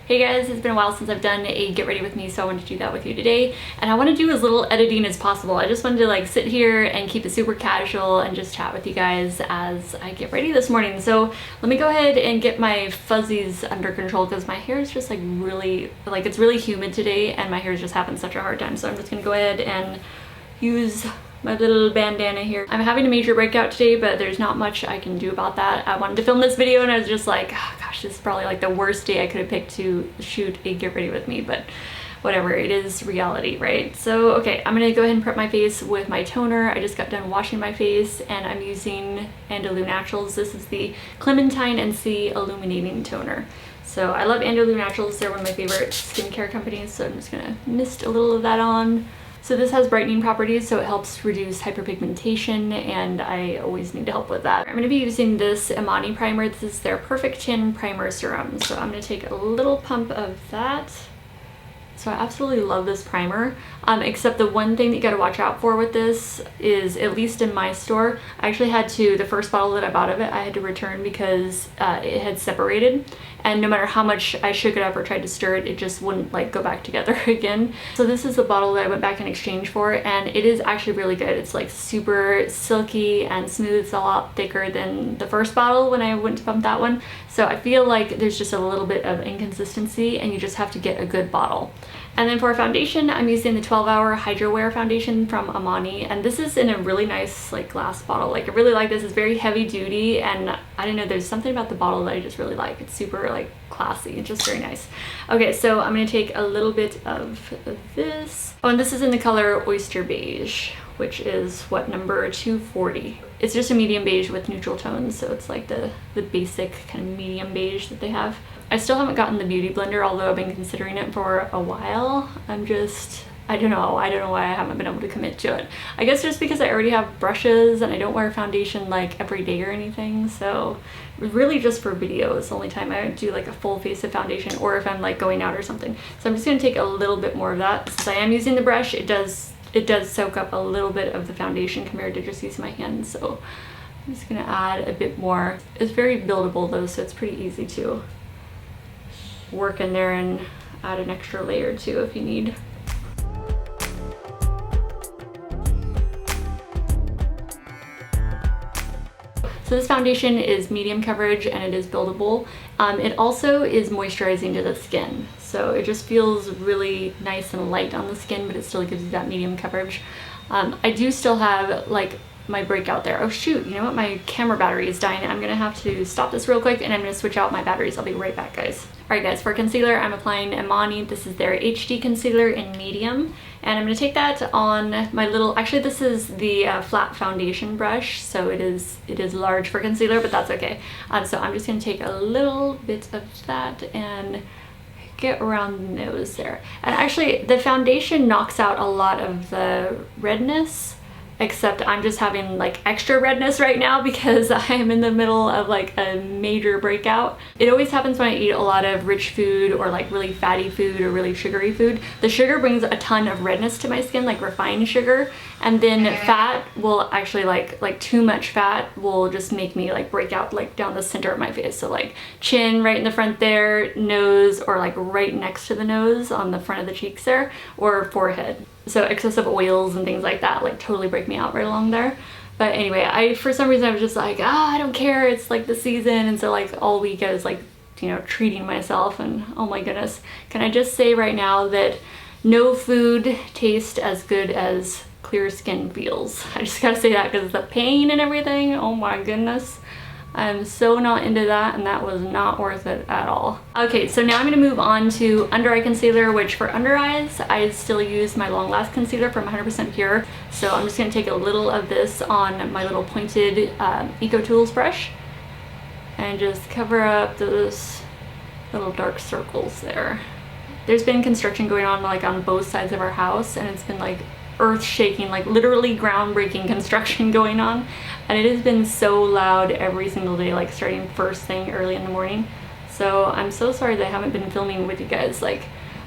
Hey guys, it's been a while since I've done a get ready with me, so I wanted to do that with you today. And I want to do as little editing as possible. I just wanted to like sit here and keep it super casual and just chat with you guys as I get ready this morning. So let me go ahead and get my fuzzies under control because my hair is just like really, it's really humid today and my hair is just having such a hard time. So I'm just gonna go ahead and use my little bandana here. I'm having a major breakout today, but there's not much I can do about that. I wanted to film this video and I was just like, oh gosh, this is probably like the worst day I could have picked to shoot a get ready with me, but whatever, it is reality, right? So, okay, I'm gonna go ahead and prep my face with my toner. I just got done washing my face and I'm using Andalou Naturals. This is the Clementine and C Illuminating Toner. So I love Andalou Naturals. They're one of my favorite skincare companies, so I'm just gonna mist a little of that on. So this has brightening properties, so it helps reduce hyperpigmentation, and I always need help with that. I'm going to be using this Emani primer. This is their Perfect Chin Primer Serum. So I'm going to take a little pump of that. So I absolutely love this primer, except the one thing that you got to watch out for with this is, at least in my store, I actually had to, the first bottle that I bought of it, I had to return because it had separated. And no matter how much I shook it up or tried to stir it, it just wouldn't like go back together again. So this is the bottle that I went back in exchange for, and it is actually really good. It's like super silky and smooth. It's a lot thicker than the first bottle when I went to pump that one. So I feel like there's just a little bit of inconsistency and you just have to get a good bottle. And then for foundation, I'm using the 12-Hour Hydra Wear foundation from Emani, and this is in a really nice like glass bottle. Like I really like this. It's very heavy duty, and I don't know, there's something about the bottle that I just really like. It's super like classy. It's just very nice. Okay, so I'm gonna take a little bit of this. Oh, and this is in the color Oyster Beige, which is what, number 240. It's just a medium beige with neutral tones, so it's like the basic kind of medium beige that they have. I still haven't gotten the Beauty Blender, although I've been considering it for a while. I don't know why I haven't been able to commit to it. I guess just because I already have brushes and I don't wear foundation like every day or anything, so really just for video is the only time I do like a full face of foundation, or if I'm like going out or something. So I'm just gonna take a little bit more of that. Since I am using the brush, it does soak up a little bit of the foundation compared to just using my hands, so I'm just gonna add a bit more. It's very buildable though, so it's pretty easy to work in there and add an extra layer too if you need. So this foundation is medium coverage and it is buildable. It also is moisturizing to the skin. So it just feels really nice and light on the skin, but it still gives you that medium coverage. I do still have like my breakout there. Oh shoot, you know what? My camera battery is dying. I'm gonna have to stop this real quick and I'm gonna switch out my batteries. I'll be right back, guys. Alright guys, for concealer, I'm applying Emani. This is their HD Concealer in medium. And I'm gonna take that on my little, actually this is the flat foundation brush, so it is large for concealer, but that's okay. So I'm just gonna take a little bit of that and get around the nose there. And actually the foundation knocks out a lot of the redness, except I'm just having like extra redness right now because I am in the middle of like a major breakout. It always happens when I eat a lot of rich food or like really fatty food or really sugary food. The sugar brings a ton of redness to my skin, like refined sugar, and then fat will actually like too much fat will just make me like break out like down the center of my face. So like chin right in the front there, nose, or like right next to the nose on the front of the cheeks there, or forehead. So excessive oils and things like that like totally break me out right along there. But anyway, for some reason I was just like, I don't care, it's like the season. And so like all week I was like, you know, treating myself, and oh my goodness, can I just say right now that no food tastes as good as clear skin feels. I just gotta say that because the pain and everything, oh my goodness. I'm so not into that, and that was not worth it at all. Okay, so now I'm going to move on to under eye concealer, which for under eyes, I still use my Long Last concealer from 100% Pure. So I'm just going to take a little of this on my little pointed EcoTools brush and just cover up those little dark circles there. There's been construction going on like on both sides of our house, and it's been like earth-shaking, like literally groundbreaking construction going on, and it has been so loud every single day, like starting first thing early in the morning. So I'm so sorry that I haven't been filming with you guys. Like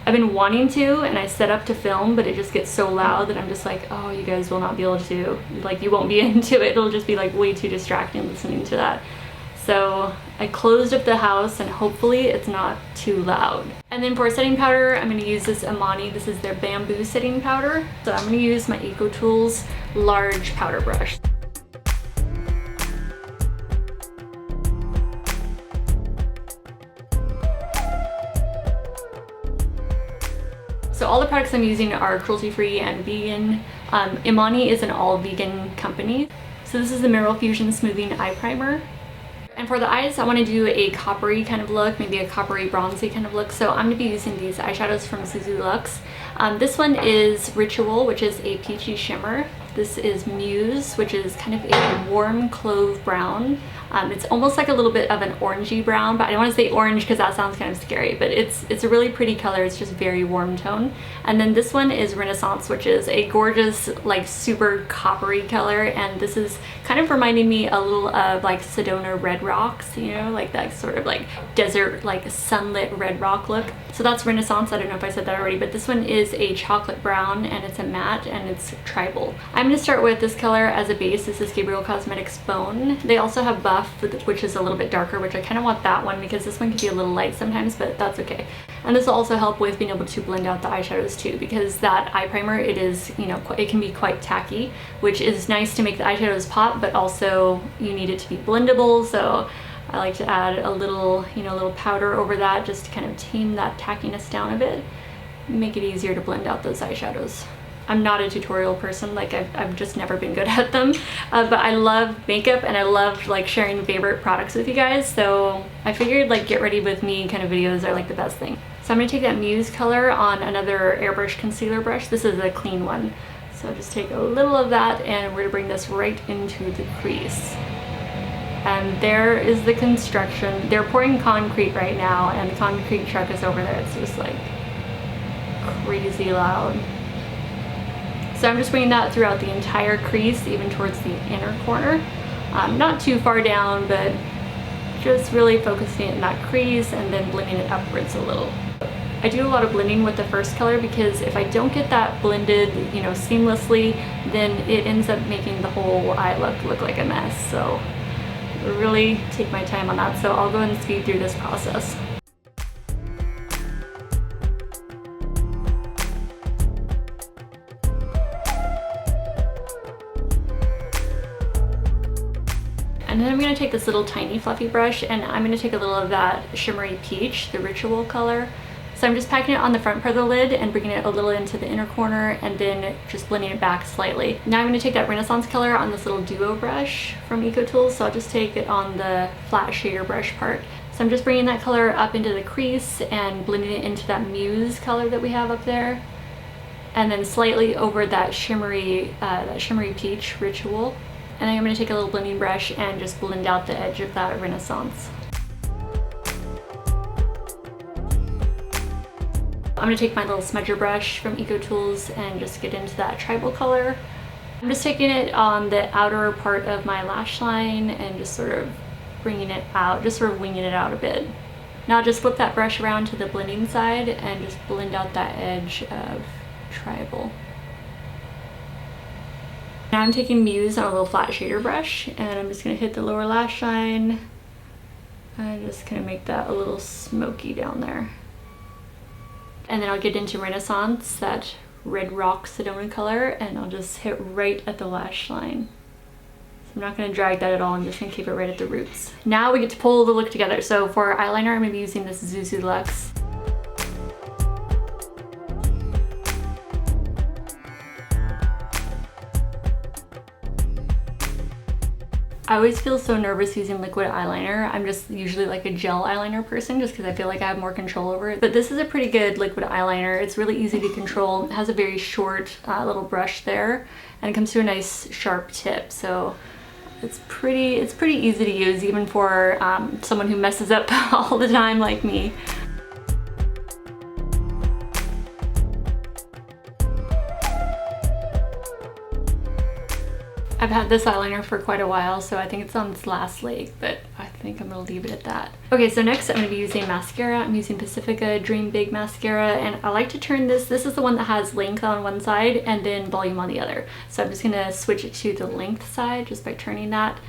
I've been wanting to, and I set up to film, but it just gets so loud that I'm just like, oh, you guys will not be able to, like, you won't be into it. It'll just be like way too distracting listening to that. So I closed up the house and hopefully it's not too loud. And then for setting powder, I'm going to use this Emani. This is their bamboo setting powder. So I'm going to use my EcoTools large powder brush. So all the products I'm using are cruelty-free and vegan. Emani is an all-vegan company. So this is the Mineral Fusion Smoothing Eye Primer. And for the eyes, I want to do a coppery kind of look, maybe a coppery bronzy kind of look. So I'm going to be using these eyeshadows from Zuzu Luxe. This one is Ritual, which is a peachy shimmer. This is Muse, which is kind of a warm clove brown. It's almost like a little bit of an orangey brown, but I don't want to say orange because that sounds kind of scary, but it's a really pretty color. It's just very warm tone. And then this one is Renaissance, which is a gorgeous, like super coppery color. And this is kind of reminding me a little of like Sedona red rocks, you know, like that sort of like desert, like sunlit red rock look. So that's Renaissance. I don't know if I said that already, but this one is a chocolate brown and it's a matte and it's tribal. I'm going to start with this color as a base. This is Gabriel Cosmetics Bone. They also have Buff, which is a little bit darker, which I kind of want that one because this one can be a little light sometimes, but that's okay. And this will also help with being able to blend out the eyeshadows too, because that eye primer, it is, you know, it can be quite tacky, which is nice to make the eyeshadows pop, but also you need it to be blendable. So I like to add a little, you know, a little powder over that just to kind of tame that tackiness down a bit, make it easier to blend out those eyeshadows. I'm not a tutorial person, like I've just never been good at them, but I love makeup and I love like sharing favorite products with you guys, so I figured like get ready with me kind of videos are like the best thing. So I'm going to take that Muse color on another airbrush concealer brush. This is a clean one, so just take a little of that and we're going to bring this right into the crease. And there is the construction. They're pouring concrete right now and the concrete truck is over there. It's just like crazy loud. So I'm just bringing that throughout the entire crease, even towards the inner corner. Not too far down, but just really focusing in that crease and then blending it upwards a little. I do a lot of blending with the first color because if I don't get that blended, you know, seamlessly, then it ends up making the whole eye look like a mess. So I really take my time on that. So I'll go and speed through this process. And then I'm going to take this little tiny fluffy brush and I'm going to take a little of that shimmery peach, the Ritual color. So I'm just packing it on the front part of the lid and bringing it a little into the inner corner and then just blending it back slightly. Now I'm going to take that Renaissance color on this little duo brush from EcoTools. So I'll just take it on the flat shader brush part. So I'm just bringing that color up into the crease and blending it into that Muse color that we have up there. And then slightly over that shimmery peach Ritual. And then I'm going to take a little blending brush and just blend out the edge of that Renaissance. I'm going to take my little smudger brush from EcoTools and just get into that tribal color. I'm just taking it on the outer part of my lash line and just sort of bringing it out, just sort of winging it out a bit. Now just flip that brush around to the blending side and just blend out that edge of tribal. Now I'm taking Muse on a little flat shader brush and I'm just going to hit the lower lash line and just kind of make that a little smoky down there. And then I'll get into Renaissance, that red rock Sedona color, and I'll just hit right at the lash line. So I'm not going to drag that at all, I'm just going to keep it right at the roots. Now we get to pull the look together. So for eyeliner, I'm going to be using this Zuzu Luxe. I always feel so nervous using liquid eyeliner. I'm just usually like a gel eyeliner person just because I feel like I have more control over it. But this is a pretty good liquid eyeliner. It's really easy to control. It has a very short little brush there and it comes to a nice sharp tip. So it's pretty easy to use even for someone who messes up all the time like me. I've had this eyeliner for quite a while, so I think it's on its last leg, but I think I'm gonna leave it at that. Okay, so next I'm gonna be using mascara. I'm using Pacifica Dream Big Mascara, and I like to turn this. This is the one that has length on one side and then volume on the other. So I'm just gonna switch it to the length side just by turning that.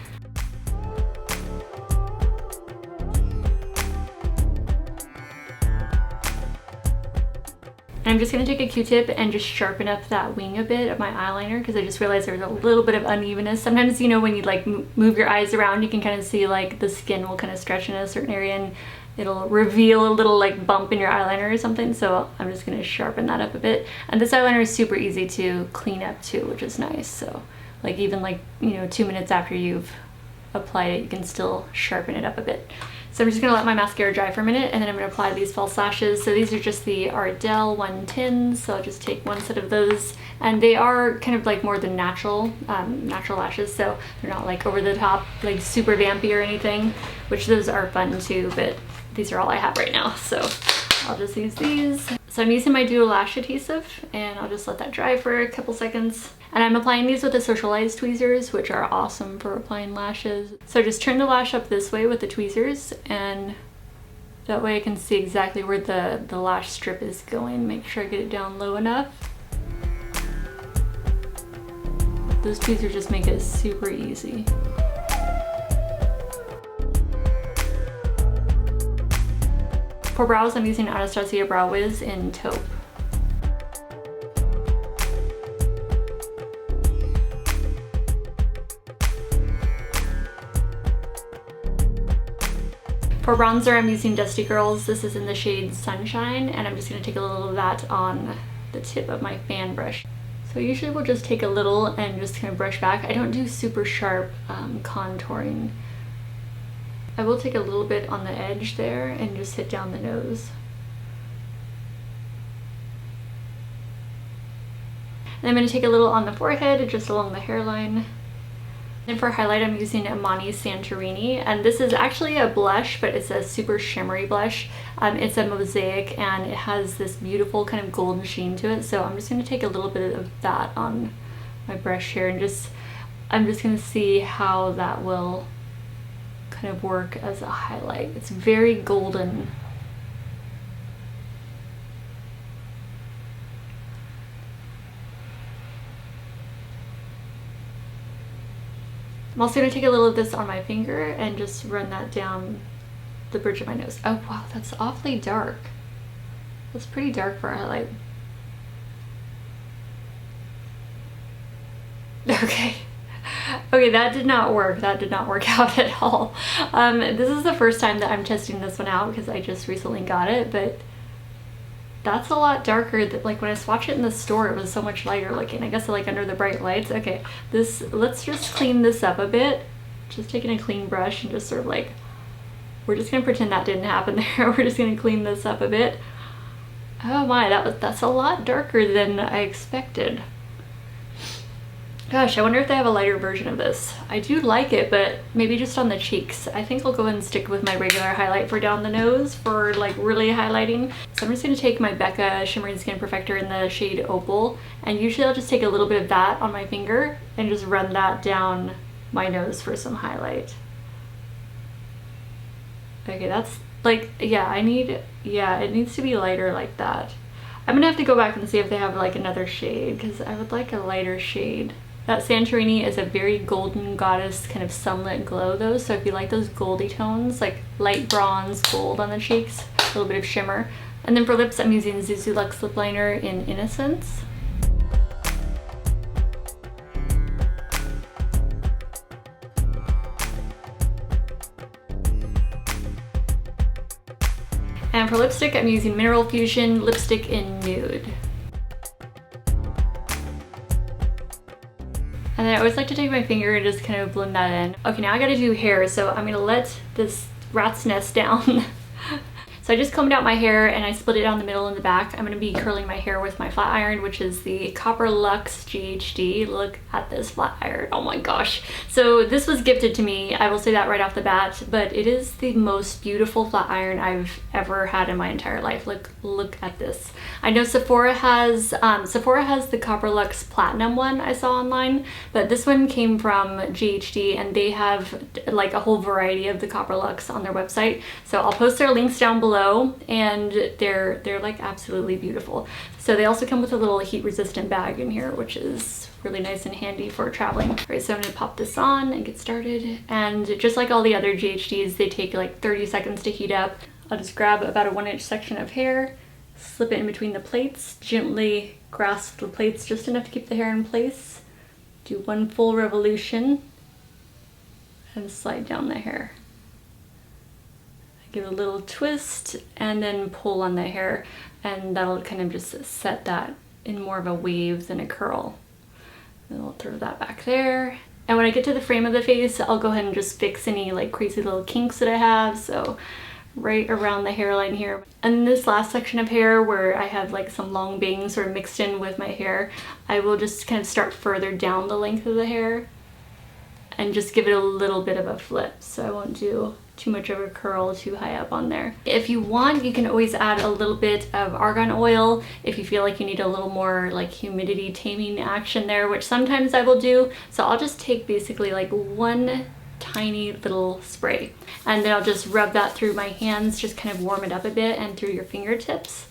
I'm just gonna take a Q-tip and just sharpen up that wing a bit of my eyeliner, because I just realized there was a little bit of unevenness. Sometimes, you know, when you like move your eyes around, you can kind of see like the skin will kind of stretch in a certain area and it'll reveal a little like bump in your eyeliner or something. So I'm just gonna sharpen that up a bit. And this eyeliner is super easy to clean up too, which is nice. So like even like, you know, 2 minutes after you've applied it, you can still sharpen it up a bit. So I'm just gonna let my mascara dry for a minute, and then I'm gonna apply these false lashes. So these are just the Ardell 110s. So I'll just take one set of those, and they are kind of like more than natural lashes. So they're not like over the top, like super vampy or anything, which those are fun too, but these are all I have right now. So I'll just use these. So I'm using my Duo Lash Adhesive, and I'll just let that dry for a couple seconds. And I'm applying these with the socialized tweezers, which are awesome for applying lashes. So just turn the lash up this way with the tweezers, and that way I can see exactly where the lash strip is going. Make sure I get it down low enough. Those tweezers just make it super easy. For brows, I'm using Anastasia Brow Wiz in Taupe. For bronzer, I'm using Dusty Girls. This is in the shade Sunshine, and I'm just gonna take a little of that on the tip of my fan brush. So usually we'll just take a little and just kind of brush back. I don't do super sharp contouring. I will take a little bit on the edge there and just hit down the nose. And I'm going to take a little on the forehead, just along the hairline. And for highlight, I'm using Emani Santorini, and this is actually a blush, but it's a super shimmery blush. It's a Mosaic, and it has this beautiful kind of golden sheen to it. So I'm just going to take a little bit of that on my brush here, and I'm just going to see how that will kind of work as a highlight. It's very golden. I'm also going to take a little of this on my finger and just run that down the bridge of my nose. Oh wow, that's awfully dark. That's pretty dark for a highlight. Okay. Okay, that did not work. That did not work out at all. This is the first time that I'm testing this one out because I just recently got it, but that's a lot darker. Like when I swatched it in the store, it was so much lighter looking. I guess like under the bright lights. Okay, let's just clean this up a bit. Just taking a clean brush and just sort of like, we're just gonna pretend that didn't happen there. We're just gonna clean this up a bit. Oh my, that's a lot darker than I expected. Gosh, I wonder if they have a lighter version of this. I do like it, but maybe just on the cheeks. I think I'll go ahead and stick with my regular highlight for down the nose for like really highlighting. So I'm just gonna take my Becca Shimmering Skin Perfector in the shade Opal, and usually I'll just take a little bit of that on my finger and just run that down my nose for some highlight. Okay, that's like, yeah, it needs to be lighter like that. I'm gonna have to go back and see if they have like another shade, because I would like a lighter shade. That Santorini is a very golden goddess kind of sunlit glow though, so if you like those goldy tones, like light bronze gold on the cheeks, a little bit of shimmer. And then for lips, I'm using Zuzu Luxe Lip Liner in Innocence. And for lipstick, I'm using Mineral Fusion Lipstick in Nude. And then I always like to take my finger and just kind of blend that in. Okay, now I gotta do hair, so I'm gonna let this rat's nest down. So I just combed out my hair and I split it down the middle and the back. I'm gonna be curling my hair with my flat iron, which is the Copper Luxe GHD. Look at this flat iron, oh my gosh. So this was gifted to me, I will say that right off the bat, but it is the most beautiful flat iron I've ever had in my entire life. Look at this. I know Sephora has the Copper Luxe Platinum one I saw online, but this one came from GHD and they have like a whole variety of the Copper Luxe on their website. So I'll post their links down below, and they're like absolutely beautiful. So they also come with a little heat resistant bag in here, which is really nice and handy for traveling. All right, so I'm gonna pop this on and get started. And just like all the other GHDs, they take like 30 seconds to heat up. I'll just grab about a 1-inch section of hair, Slip it in between the plates, gently grasp the plates just enough to keep the hair in place. Do one full revolution and slide down the hair. Give it a little twist and then pull on the hair, and that'll kind of just set that in more of a wave than a curl. And I'll throw that back there. And when I get to the frame of the face, I'll go ahead and just fix any like crazy little kinks that I have. So right around the hairline here. And this last section of hair where I have like some long bangs sort of mixed in with my hair, I will just kind of start further down the length of the hair and just give it a little bit of a flip. So I won't do too much of a curl too high up on there. If you want, you can always add a little bit of argan oil if you feel like you need a little more like humidity taming action there, which sometimes I will do. So I'll just take basically like one tiny little spray, and then I'll just rub that through my hands, just kind of warm it up a bit, and through your fingertips.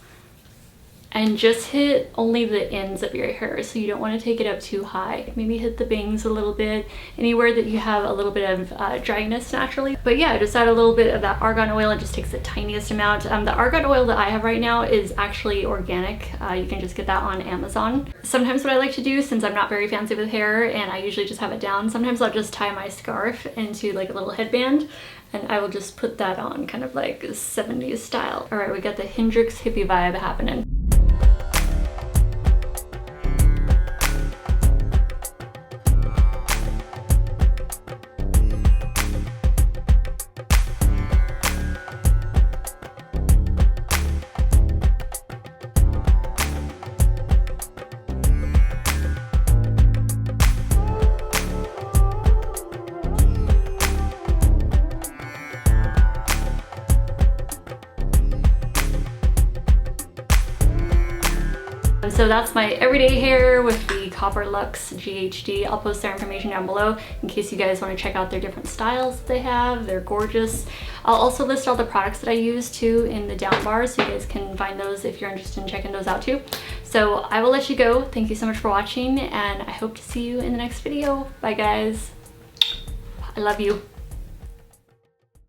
And just hit only the ends of your hair, so you don't want to take it up too high. Maybe hit the bangs a little bit, anywhere that you have a little bit of dryness naturally. But yeah, just add a little bit of that argan oil. It just takes the tiniest amount. The argan oil that I have right now is actually organic. You can just get that on Amazon. Sometimes what I like to do, since I'm not very fancy with hair and I usually just have it down, sometimes I'll just tie my scarf into like a little headband, and I will just put that on, kind of like 70s style. All right, we got the Hendrix hippie vibe happening. So that's my everyday hair with the Copper Luxe GHD. I'll post their information down below in case you guys want to check out their different styles that they have. They're gorgeous. I'll also list all the products that I use too in the down bar, so you guys can find those if you're interested in checking those out too. So I will let you go. Thank you so much for watching, and I hope to see you in the next video. Bye guys. I love you.